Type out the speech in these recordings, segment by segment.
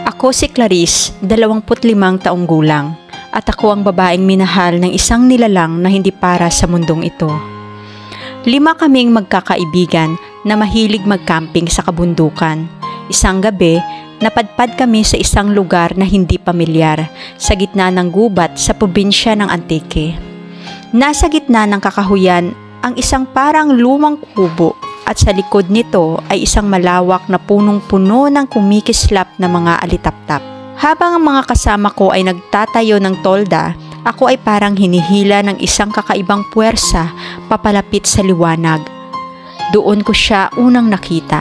Ako si Clarice, 25 taong gulang, at ako ang babaeng minahal ng isang nilalang na hindi para sa mundong ito. 5 kaming magkakaibigan na mahilig mag-camping sa kabundukan. Isang gabi, napadpad kami sa isang lugar na hindi pamilyar, sa gitna ng gubat sa probinsya ng Antique. Nasa gitna ng kakahuyan ang isang parang lumang kubo, at sa likod nito ay isang malawak na punong-puno ng kumikislap na mga alitaptap. Habang ang mga kasama ko ay nagtatayo ng tolda, ako ay parang hinihila ng isang kakaibang puwersa papalapit sa liwanag. Doon ko siya unang nakita,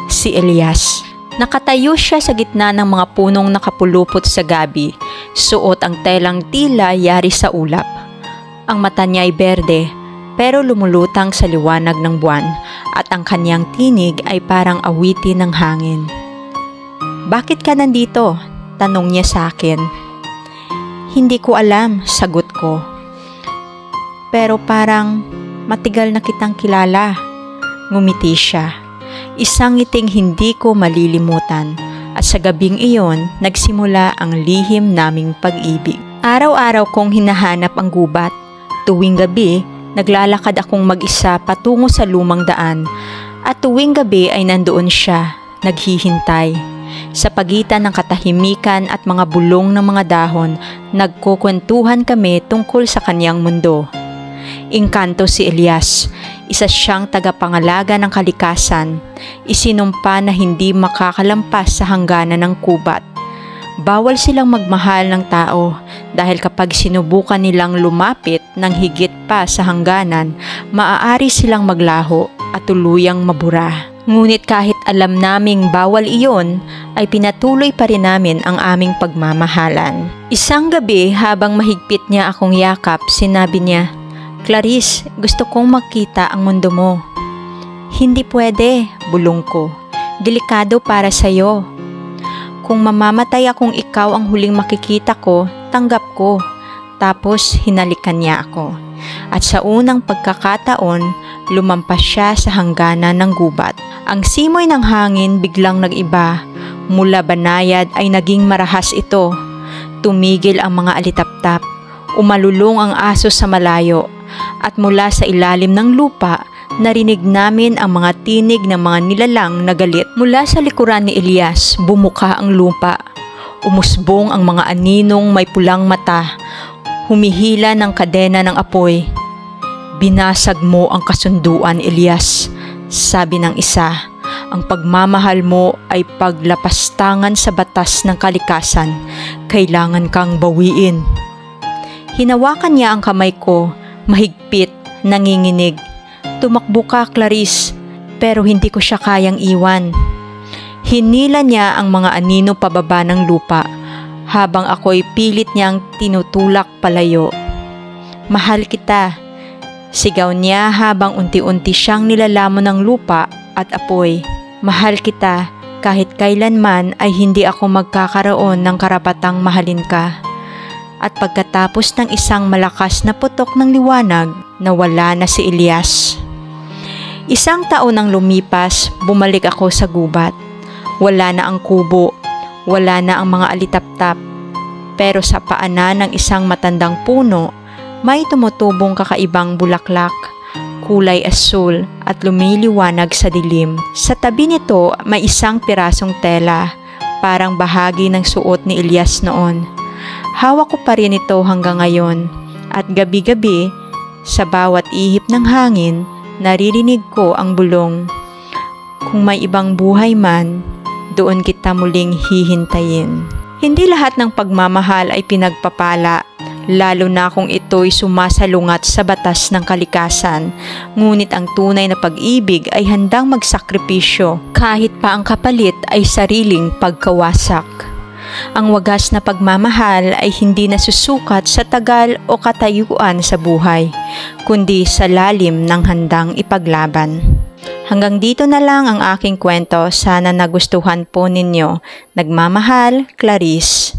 si Elias. Nakatayo siya sa gitna ng mga punong nakapulupot sa gabi, suot ang telang tila yari sa ulap. Ang mata niya ay berde, pero lumulutang sa liwanag ng buwan, at ang kanyang tinig ay parang awitin ng hangin. "Bakit ka nandito?" tanong niya sa akin. "Hindi ko alam," sagot ko. "Pero parang matigal na kitang kilala." Ngumiti siya. Isang ngiting hindi ko malilimutan, at sa gabing iyon nagsimula ang lihim naming pag-ibig. Araw-araw kong hinahanap ang gubat. Tuwing gabi, naglalakad akong mag-isa patungo sa lumang daan, at tuwing gabi ay nandoon siya, naghihintay. Sa pagitan ng katahimikan at mga bulong ng mga dahon, nagkukwentuhan kami tungkol sa kanyang mundo. Engkanto si Elias, isa siyang tagapangalaga ng kalikasan, isinumpa na hindi makakalampas sa hangganan ng kubat. Bawal silang magmahal ng tao dahil kapag sinubukan nilang lumapit ng higit pa sa hangganan, maaari silang maglaho at tuluyang mabura. Ngunit kahit alam naming bawal iyon, ay pinatuloy pa rin namin ang aming pagmamahalan. Isang gabi habang mahigpit niya akong yakap, sinabi niya, "Clarice, gusto kong makita ang mundo mo." "Hindi pwede," bulong ko. "Delikado para sa'yo." "Kung mamamatay akong ikaw ang huling makikita ko, tanggap ko." Tapos hinalikan niya ako. At sa unang pagkakataon, lumampas siya sa hangganan ng gubat. Ang simoy ng hangin biglang nag-iba. Mula banayad ay naging marahas ito. Tumigil ang mga alitaptap. Umalulong ang aso sa malayo. At mula sa ilalim ng lupa, narinig namin ang mga tinig ng mga nilalang na galit. Mula sa likuran ni Elias, bumuka ang lupa. Umusbong ang mga aninong may pulang mata. Humihila ng kadena ng apoy. "Binasag mo ang kasunduan, Elias," sabi ng isa. "Ang pagmamahal mo ay paglapastangan sa batas ng kalikasan. Kailangan kang bawiin." Hinawakan niya ang kamay ko, mahigpit, nanginginig. "Tumakbo ka, Clarice," pero hindi ko siya kayang iwan. Hinila niya ang mga anino pababa ng lupa, habang ako'y pilit niyang tinutulak palayo. "Mahal kita," sigaw niya habang unti-unti siyang nilalamon ng lupa at apoy. "Mahal kita, kahit kailanman ay hindi ako magkakaroon ng karapatang mahalin ka." At pagkatapos ng isang malakas na putok ng liwanag, nawala na si Elias. Isang taon nang lumipas, bumalik ako sa gubat. Wala na ang kubo, wala na ang mga alitaptap, pero sa paanan ng isang matandang puno, may tumutubong kakaibang bulaklak, kulay asul at lumiliwanag sa dilim. Sa tabi nito may isang pirasong tela, parang bahagi ng suot ni Elias noon. Hawak ko pa rin ito hanggang ngayon, at gabi-gabi, sa bawat ihip ng hangin, naririnig ko ang bulong, "Kung may ibang buhay man, doon kita muling hihintayin." Hindi lahat ng pagmamahal ay pinagpapala, lalo na kung ito'y sumasalungat sa batas ng kalikasan. Ngunit ang tunay na pag-ibig ay handang magsakripisyo, kahit pa ang kapalit ay sariling pagkawasak. Ang wagas na pagmamahal ay hindi nasusukat sa tagal o katayuan sa buhay, kundi sa lalim ng handang ipaglaban. Hanggang dito na lang ang aking kwento. Sana nagustuhan po ninyo. Nagmamahal, Clarice.